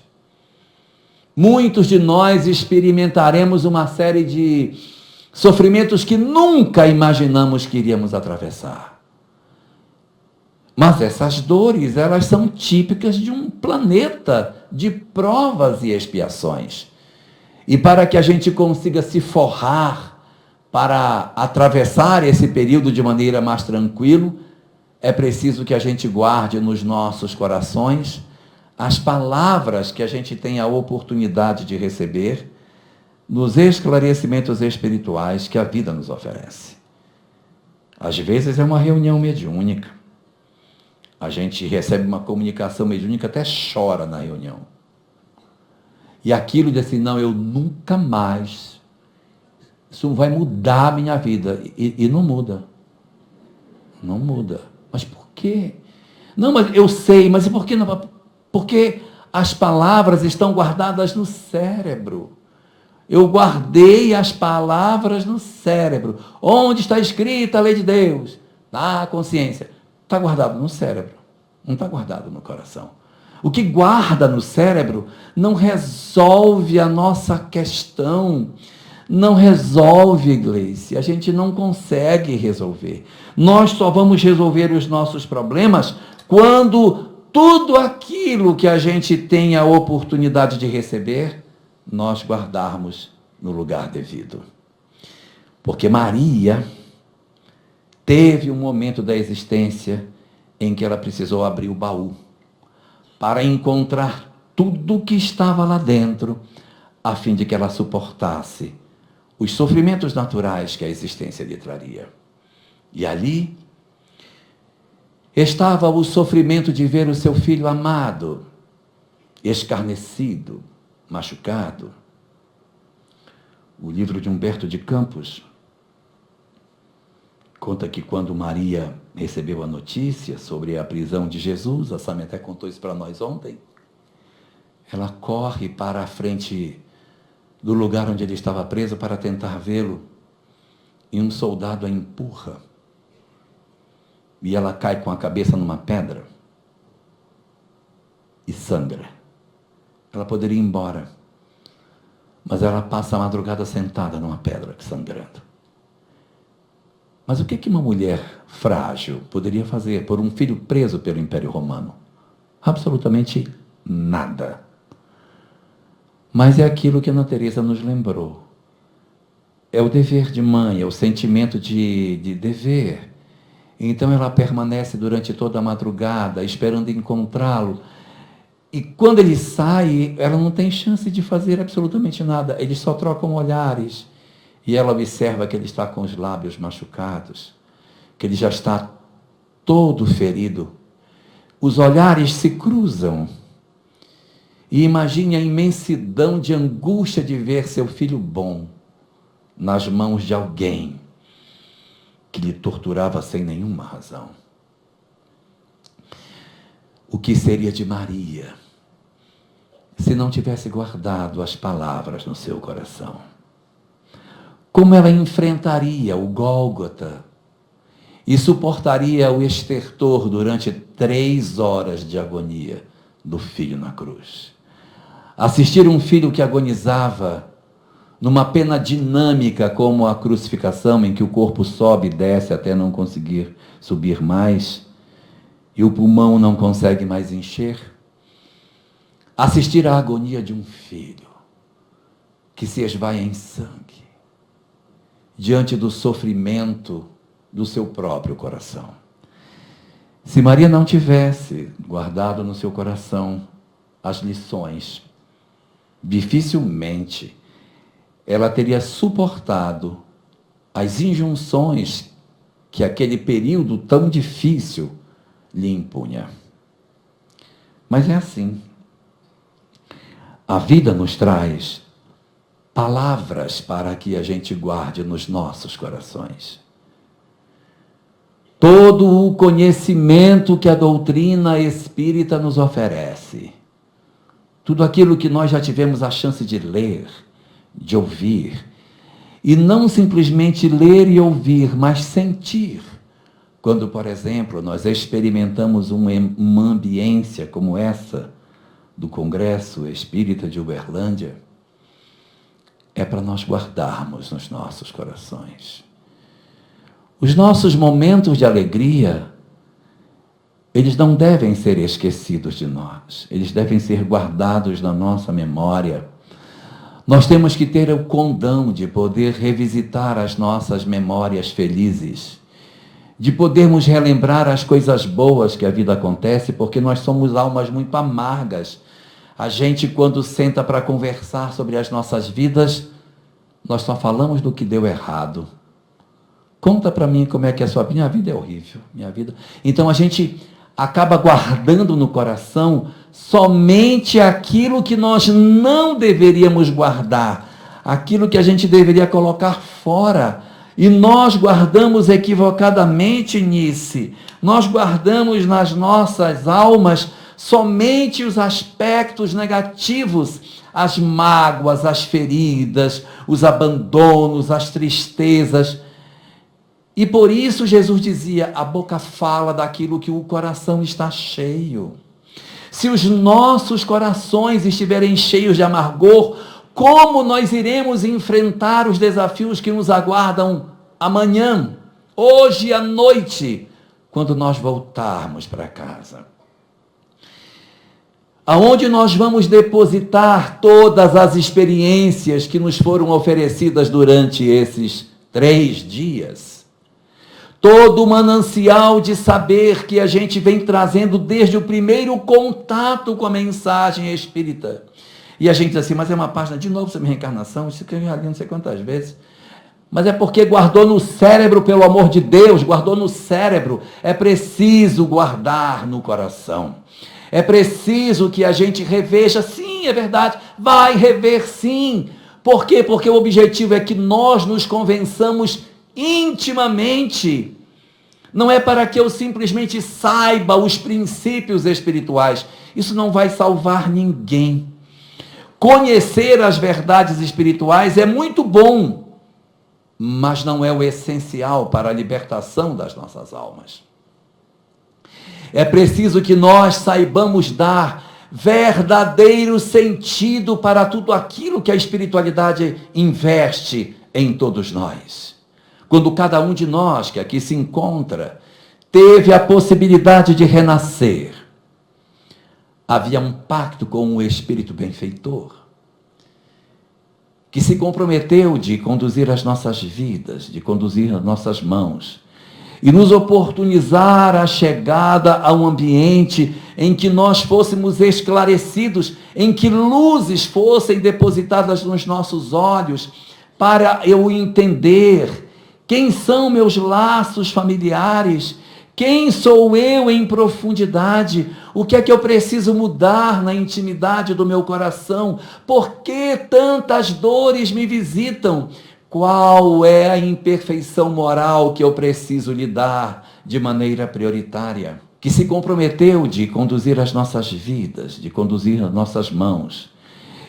Muitos de nós experimentaremos uma série de sofrimentos que nunca imaginamos que iríamos atravessar. Mas essas dores, elas são típicas de um planeta de provas e expiações. E para que a gente consiga se forrar para atravessar esse período de maneira mais tranquila, é preciso que a gente guarde nos nossos corações as palavras que a gente tem a oportunidade de receber nos esclarecimentos espirituais que a vida nos oferece. Às vezes é uma reunião mediúnica. A gente recebe uma comunicação mediúnica, até chora na reunião. E aquilo diz assim, não, eu nunca mais, isso vai mudar a minha vida. E não muda. Não muda. Mas por quê? Não, mas eu sei, mas por que não? Porque as palavras estão guardadas no cérebro. Eu guardei as palavras no cérebro. Onde está escrita a lei de Deus? Na consciência. Está guardado no cérebro. Não está guardado no coração. O que guarda no cérebro não resolve a nossa questão. Não resolve, igreja. A gente não consegue resolver. Nós só vamos resolver os nossos problemas quando tudo aquilo que a gente tem a oportunidade de receber, nós guardarmos no lugar devido. Porque Maria teve um momento da existência em que ela precisou abrir o baú para encontrar tudo que estava lá dentro, a fim de que ela suportasse os sofrimentos naturais que a existência lhe traria. E ali estava o sofrimento de ver o seu filho amado, escarnecido, machucado. O livro de Humberto de Campos conta que quando Maria recebeu a notícia sobre a prisão de Jesus, a Sami até contou isso para nós ontem, ela corre para a frente do lugar onde ele estava preso para tentar vê-lo, e um soldado a empurra. E ela cai com a cabeça numa pedra e sangra. Ela poderia ir embora, mas ela passa a madrugada sentada numa pedra sangrando. Mas o que uma mulher frágil poderia fazer por um filho preso pelo Império Romano? Absolutamente nada. Mas é aquilo que Ana Teresa nos lembrou. É o dever de mãe, é o sentimento de dever. Então ela permanece durante toda a madrugada, esperando encontrá-lo. E quando ele sai, ela não tem chance de fazer absolutamente nada. Eles só trocam olhares. E ela observa que ele está com os lábios machucados, que ele já está todo ferido. Os olhares se cruzam. E imagine a imensidão de angústia de ver seu filho bom nas mãos de alguém que lhe torturava sem nenhuma razão. O que seria de Maria se não tivesse guardado as palavras no seu coração? Como ela enfrentaria o Gólgota e suportaria o estertor durante 3 horas de agonia do filho na cruz? Assistir um filho que agonizava numa pena dinâmica como a crucificação, em que o corpo sobe e desce até não conseguir subir mais, e o pulmão não consegue mais encher. Assistir à agonia de um filho que se esvai em sangue, diante do sofrimento do seu próprio coração. Se Maria não tivesse guardado no seu coração as lições, dificilmente ela teria suportado as injunções que aquele período tão difícil lhe impunha. Mas é assim. A vida nos traz palavras para que a gente guarde nos nossos corações. Todo o conhecimento que a doutrina espírita nos oferece, tudo aquilo que nós já tivemos a chance de ler, de ouvir, e não simplesmente ler e ouvir, mas sentir. Quando, por exemplo, nós experimentamos uma ambiência como essa do Congresso Espírita de Uberlândia é para nós guardarmos nos nossos corações. Os nossos momentos de alegria, eles não devem ser esquecidos de nós, eles devem ser guardados na nossa memória. Nós temos que ter o condão de poder revisitar as nossas memórias felizes, de podermos relembrar as coisas boas que a vida acontece, porque nós somos almas muito amargas. A gente, quando senta para conversar sobre as nossas vidas, nós só falamos do que deu errado. Conta para mim como é que é a sua vida. Minha vida é horrível, minha vida. Então a gente acaba guardando no coração somente aquilo que nós não deveríamos guardar, aquilo que a gente deveria colocar fora. E nós guardamos equivocadamente nisso. Nós guardamos nas nossas almas somente os aspectos negativos, as mágoas, as feridas, os abandonos, as tristezas. E por isso Jesus dizia, a boca fala daquilo que o coração está cheio. Se os nossos corações estiverem cheios de amargor, como nós iremos enfrentar os desafios que nos aguardam amanhã, hoje à noite, quando nós voltarmos para casa? Aonde nós vamos depositar todas as experiências que nos foram oferecidas durante esses 3 dias? Todo o manancial de saber que a gente vem trazendo desde o primeiro contato com a mensagem espírita. E a gente diz assim, mas é uma página de novo sobre reencarnação, isso que eu já li não sei quantas vezes. Mas é porque guardou no cérebro, pelo amor de Deus, guardou no cérebro. É preciso guardar no coração. É preciso que a gente reveja, sim, é verdade, vai rever sim. Por quê? Porque o objetivo é que nós nos convençamos intimamente. Não é para que eu simplesmente saiba os princípios espirituais. Isso não vai salvar ninguém. Conhecer as verdades espirituais é muito bom, mas não é o essencial para a libertação das nossas almas. É preciso que nós saibamos dar verdadeiro sentido para tudo aquilo que a espiritualidade investe em todos nós. Quando cada um de nós que aqui se encontra teve a possibilidade de renascer, havia um pacto com o Espírito benfeitor, que se comprometeu de conduzir as nossas vidas, de conduzir as nossas mãos, e nos oportunizar a chegada a um ambiente em que nós fôssemos esclarecidos, em que luzes fossem depositadas nos nossos olhos, para eu entender quem são meus laços familiares, quem sou eu em profundidade, o que é que eu preciso mudar na intimidade do meu coração, por que tantas dores me visitam, qual é a imperfeição moral que eu preciso lidar de maneira prioritária, que se comprometeu de conduzir as nossas vidas, de conduzir as nossas mãos,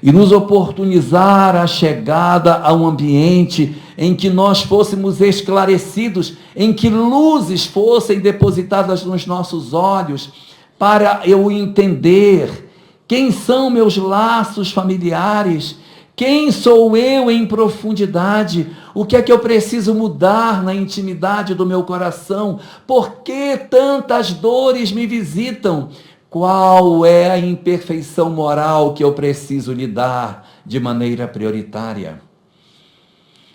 e nos oportunizar a chegada a um ambiente em que nós fôssemos esclarecidos, em que luzes fossem depositadas nos nossos olhos, para eu entender quem são meus laços familiares, quem sou eu em profundidade, o que é que eu preciso mudar na intimidade do meu coração, por que tantas dores me visitam, qual é a imperfeição moral que eu preciso lidar de maneira prioritária.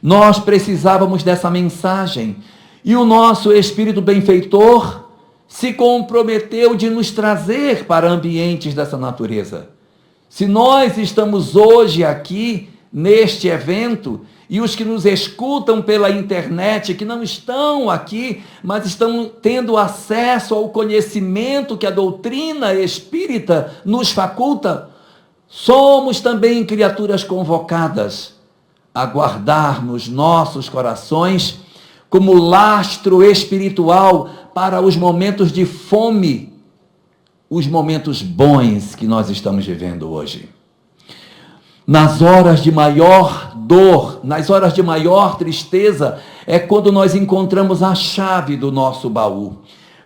Nós precisávamos dessa mensagem e o nosso Espírito benfeitor se comprometeu de nos trazer para ambientes dessa natureza. Se nós estamos hoje aqui neste evento e os que nos escutam pela internet, que não estão aqui, mas estão tendo acesso ao conhecimento que a doutrina espírita nos faculta, somos também criaturas convocadas a guardar nos nossos corações como lastro espiritual para os momentos de fome, os momentos bons que nós estamos vivendo hoje. Nas horas de maior dor, nas horas de maior tristeza, é quando nós encontramos a chave do nosso baú.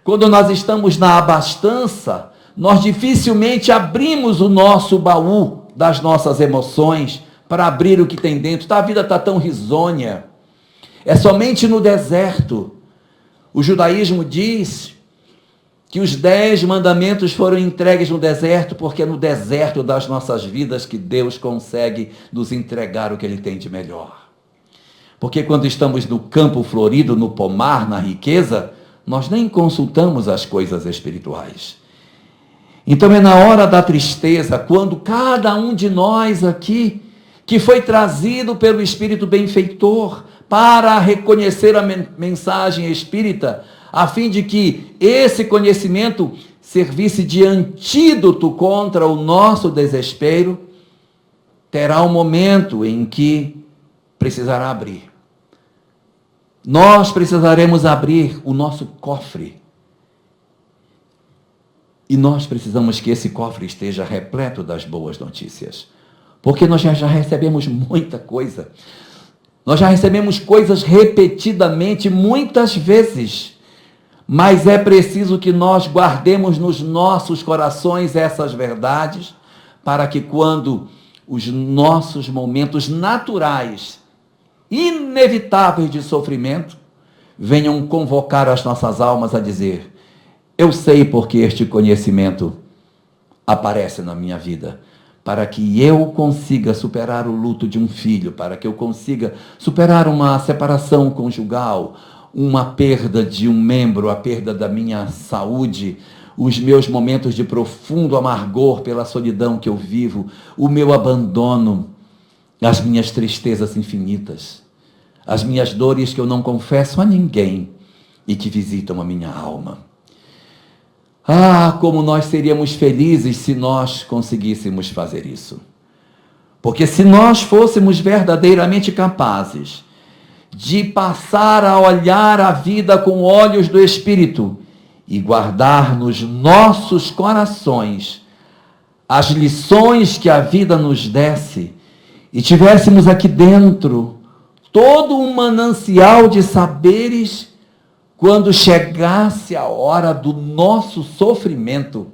Quando nós estamos na abastança, nós dificilmente abrimos o nosso baú das nossas emoções para abrir o que tem dentro. A vida está tão risonha. É somente no deserto. O judaísmo diz que os 10 mandamentos foram entregues no deserto, porque é no deserto das nossas vidas que Deus consegue nos entregar o que Ele tem de melhor. Porque quando estamos no campo florido, no pomar, na riqueza, nós nem consultamos as coisas espirituais. Então é na hora da tristeza, quando cada um de nós aqui, que foi trazido pelo Espírito benfeitor para reconhecer a mensagem espírita, a fim de que esse conhecimento servisse de antídoto contra o nosso desespero, terá um momento em que precisará abrir. Nós precisaremos abrir o nosso cofre. E nós precisamos que esse cofre esteja repleto das boas notícias. Porque nós já recebemos muita coisa. Nós já recebemos coisas repetidamente, muitas vezes. Mas é preciso que nós guardemos nos nossos corações essas verdades, para que quando os nossos momentos naturais, inevitáveis de sofrimento, venham convocar as nossas almas a dizer: eu sei porque este conhecimento aparece na minha vida, para que eu consiga superar o luto de um filho, para que eu consiga superar uma separação conjugal, uma perda de um membro, a perda da minha saúde, os meus momentos de profundo amargor pela solidão que eu vivo, o meu abandono, as minhas tristezas infinitas, as minhas dores que eu não confesso a ninguém e que visitam a minha alma. Ah, como nós seríamos felizes se nós conseguíssemos fazer isso. Porque se nós fôssemos verdadeiramente capazes de passar a olhar a vida com olhos do Espírito e guardar nos nossos corações as lições que a vida nos desse, e tivéssemos aqui dentro todo um manancial de saberes, quando chegasse a hora do nosso sofrimento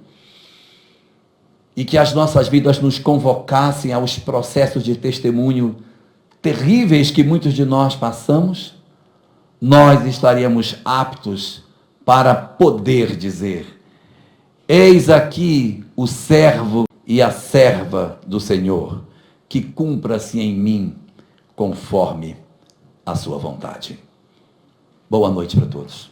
e que as nossas vidas nos convocassem aos processos de testemunho terríveis que muitos de nós passamos, nós estaríamos aptos para poder dizer: eis aqui o servo e a serva do Senhor, que cumpra-se em mim conforme a sua vontade. Boa noite para todos.